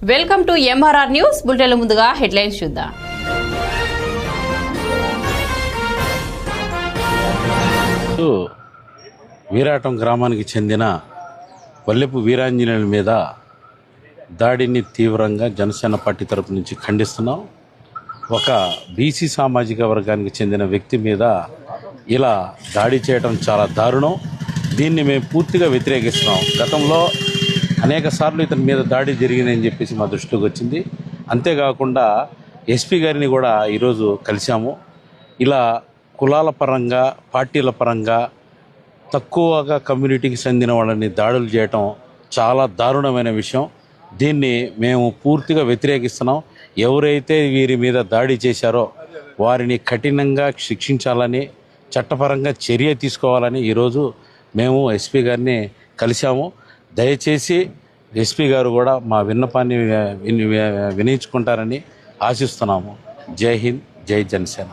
Welcome to MRR news బులెటిన్ల ముందుగా headlines చూద్దాం. వీరాటం గ్రామానికి చెందిన వల్లెపు వీరాంజనేయుల మీద దాడిని తీవ్రంగా జనసేన పార్టీ తరపు నుంచి ఖండిస్తున్నాం. ఒక బీసీ సామాజిక వర్గానికి చెందిన వ్యక్తి మీద ఇలా దాడి చేయడం చాలా దారుణం. దీన్ని మేము పూర్తిగా వ్యతిరేకిస్తున్నాం. గతంలో అనేక సార్లు ఇతని మీద దాడి జరిగిందని చెప్పేసి మా దృష్టిలోకి వచ్చింది. అంతేకాకుండా ఎస్పీ గారిని కూడా ఈరోజు కలిశాము. ఇలా కులాల పరంగా పార్టీల పరంగా తక్కువగా కమ్యూనిటీకి చెందిన వాళ్ళని దాడులు చేయటం చాలా దారుణమైన విషయం. దీన్ని మేము పూర్తిగా వ్యతిరేకిస్తున్నాం. ఎవరైతే వీరి మీద దాడి చేశారో వారిని కఠినంగా శిక్షించాలని, చట్టపరంగా చర్య తీసుకోవాలని ఈరోజు మేము ఎస్పీ గారిని కలిశాము. దయచేసి ఎస్పీ గారు కూడా మా విన్నపాన్ని వినియోగించుకుంటారని ఆశిస్తున్నాము. జై హింద్, జై జనసేన.